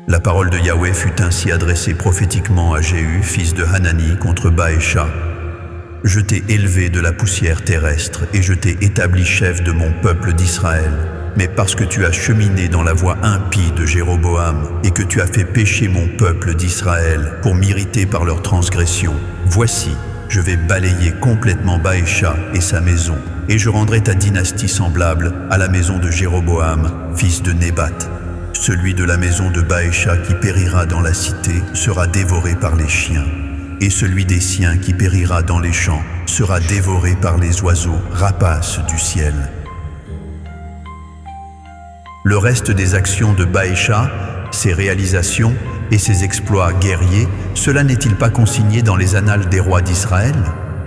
La parole de Yahweh fut ainsi adressée prophétiquement à Jéhu, fils de Hanani, contre Baécha. Je t'ai élevé de la poussière terrestre et je t'ai établi chef de mon peuple d'Israël. Mais parce que tu as cheminé dans la voie impie de Jéroboam et que tu as fait pécher mon peuple d'Israël pour m'irriter par leurs transgressions, voici, je vais balayer complètement Baécha et sa maison, et je rendrai ta dynastie semblable à la maison de Jéroboam, fils de Nébat. Celui de la maison de Baécha qui périra dans la cité sera dévoré par les chiens, et celui des siens qui périra dans les champs sera dévoré par les oiseaux rapaces du ciel. Le reste des actions de Baécha, ses réalisations et ses exploits guerriers, cela n'est-il pas consigné dans les annales des rois d'Israël?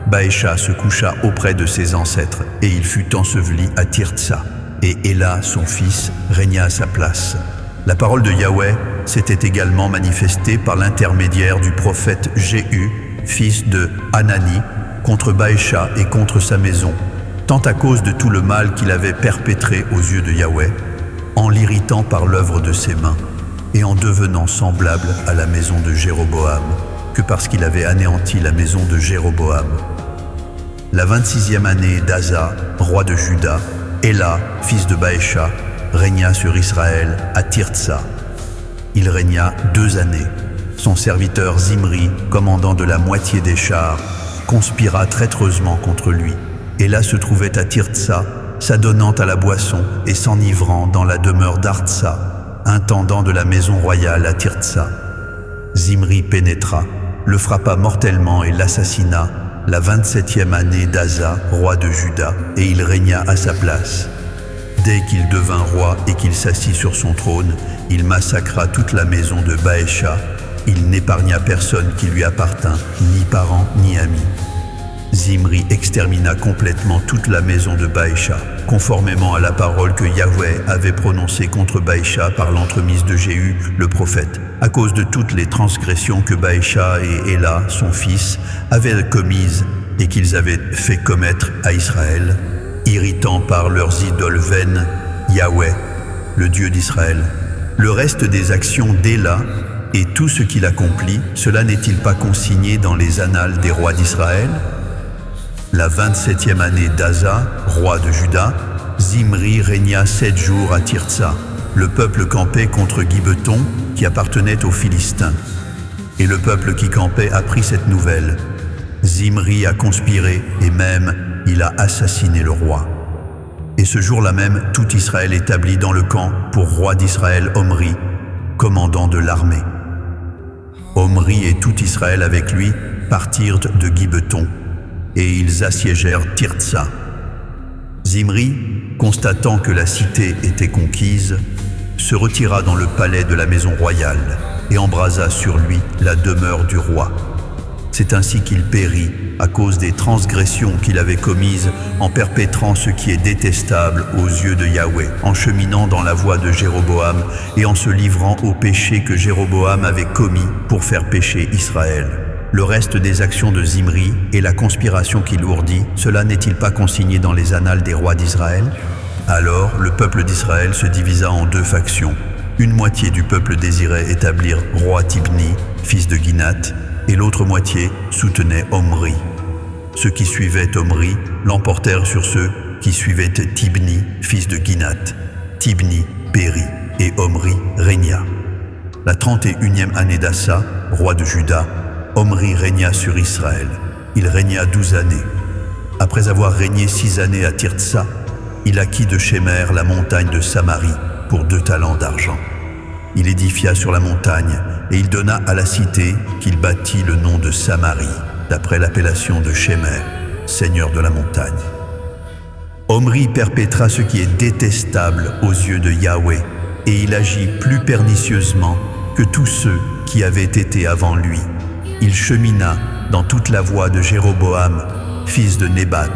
Baécha se coucha auprès de ses ancêtres et il fut enseveli à Tirtsa, et Éla, son fils, régna à sa place. La parole de Yahweh s'était également manifestée par l'intermédiaire du prophète Jéhu, fils de Hanani, contre Baécha et contre sa maison, tant à cause de tout le mal qu'il avait perpétré aux yeux de Yahweh, en l'irritant par l'œuvre de ses mains, et en devenant semblable à la maison de Jéroboam, que parce qu'il avait anéanti la maison de Jéroboam. La 26e année d'Asa, roi de Juda, Éla, fils de Baécha, régna sur Israël à Tirtsa. Il régna 2 années. Son serviteur Zimri, commandant de la moitié des chars, conspira traîtreusement contre lui. Éla se trouvait à Tirtsa, s'adonnant à la boisson et s'enivrant dans la demeure d'Artsa, intendant de la maison royale à Tirtsa. Zimri pénétra, le frappa mortellement et l'assassina la 27e année d'Asa, roi de Juda, et il régna à sa place. Dès qu'il devint roi et qu'il s'assit sur son trône, il massacra toute la maison de Baécha. Il n'épargna personne qui lui appartint, ni parents ni amis. Zimri extermina complètement toute la maison de Baécha, conformément à la parole que Yahweh avait prononcée contre Baécha par l'entremise de Jéhu, le prophète, à cause de toutes les transgressions que Baécha et Éla, son fils, avaient commises et qu'ils avaient fait commettre à Israël, irritant par leurs idoles vaines Yahweh, le Dieu d'Israël. Le reste des actions d'Éla et tout ce qu'il accomplit, cela n'est-il pas consigné dans les annales des rois d'Israël? La 27e année d'Asa, roi de Juda, Zimri régna 7 jours à Tirtsa. Le peuple campait contre Gibeton, qui appartenait aux Philistins. Et le peuple qui campait apprit cette nouvelle. Zimri a conspiré, et même il a assassiné le roi. Et ce jour-là même, tout Israël établit dans le camp pour roi d'Israël Omri, commandant de l'armée. Omri et tout Israël avec lui partirent de Gibeton, et ils assiégèrent Tirtsa. Zimri, constatant que la cité était conquise, se retira dans le palais de la maison royale et embrasa sur lui la demeure du roi. C'est ainsi qu'il périt à cause des transgressions qu'il avait commises en perpétrant ce qui est détestable aux yeux de Yahweh, en cheminant dans la voie de Jéroboam et en se livrant au péché que Jéroboam avait commis pour faire pécher Israël. Le reste des actions de Zimri et la conspiration qu'il ourdit, cela n'est-il pas consigné dans les annales des rois d'Israël? Alors le peuple d'Israël se divisa en 2 factions. Une moitié du peuple désirait établir roi Tibni, fils de Ginath, et l'autre moitié soutenait Omri. Ceux qui suivaient Omri l'emportèrent sur ceux qui suivaient Tibni, fils de Ginath. Tibni périt et Omri régna. La 31e année d'Asa, roi de Juda, Omri régna sur Israël. Il régna 12 années. Après avoir régné 6 années à Tirtsa, il acquit de Shemer la montagne de Samarie pour 2 talents d'argent. Il édifia sur la montagne et il donna à la cité qu'il bâtit le nom de Samarie, d'après l'appellation de Shemer, seigneur de la montagne. Omri perpétra ce qui est détestable aux yeux de Yahweh, et il agit plus pernicieusement que tous ceux qui avaient été avant lui. Il chemina dans toute la voie de Jéroboam, fils de Nébat,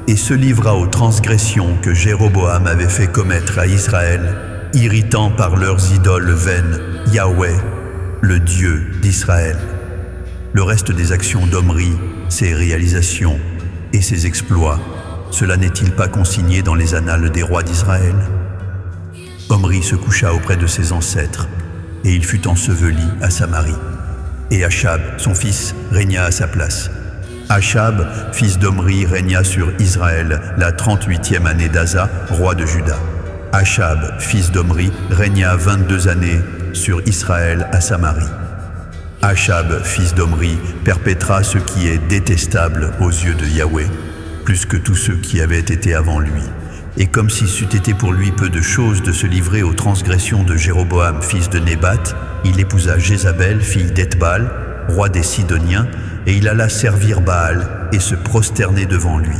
et se livra aux transgressions que Jéroboam avait fait commettre à Israël, irritant par leurs idoles vaines Yahweh, le Dieu d'Israël. Le reste des actions d'Omri, ses réalisations et ses exploits, cela n'est-il pas consigné dans les annales des rois d'Israël? Omri se coucha auprès de ses ancêtres, et il fut enseveli à Samarie. Et Achab, son fils, régna à sa place. Achab, fils d'Omri, régna sur Israël la 38e année d'Asa, roi de Juda. Achab, fils d'Omri, régna 22 années sur Israël à Samarie. Achab, fils d'Omri, perpétra ce qui est détestable aux yeux de Yahweh, plus que tous ceux qui avaient été avant lui. Et comme si c'eût été pour lui peu de chose de se livrer aux transgressions de Jéroboam, fils de Nébat, il épousa Jézabel, fille d'Ethbal, roi des Sidoniens, et il alla servir Baal et se prosterner devant lui.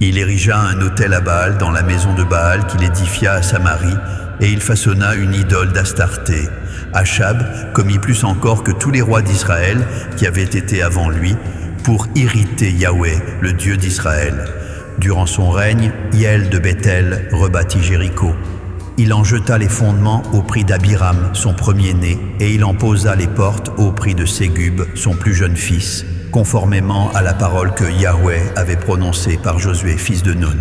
Il érigea un autel à Baal dans la maison de Baal qu'il édifia à Samarie, et il façonna une idole d'Astarté. Achab commit plus encore que tous les rois d'Israël qui avaient été avant lui, pour irriter Yahweh, le Dieu d'Israël. Durant son règne, Hiel de Béthel rebâtit Jéricho. Il en jeta les fondements au prix d'Abiram, son premier-né, et il en posa les portes au prix de Ségub, son plus jeune fils, conformément à la parole que Yahweh avait prononcée par Josué, fils de Nun.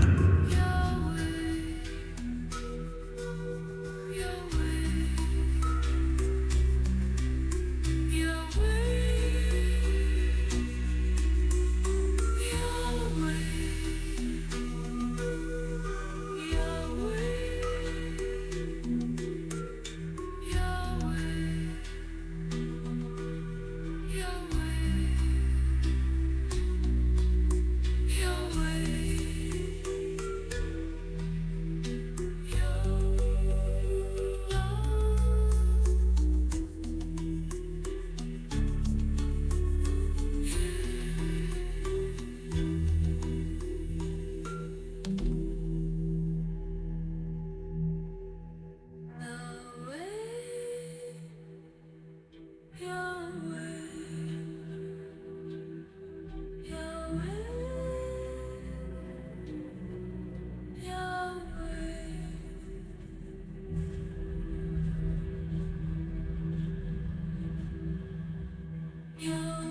You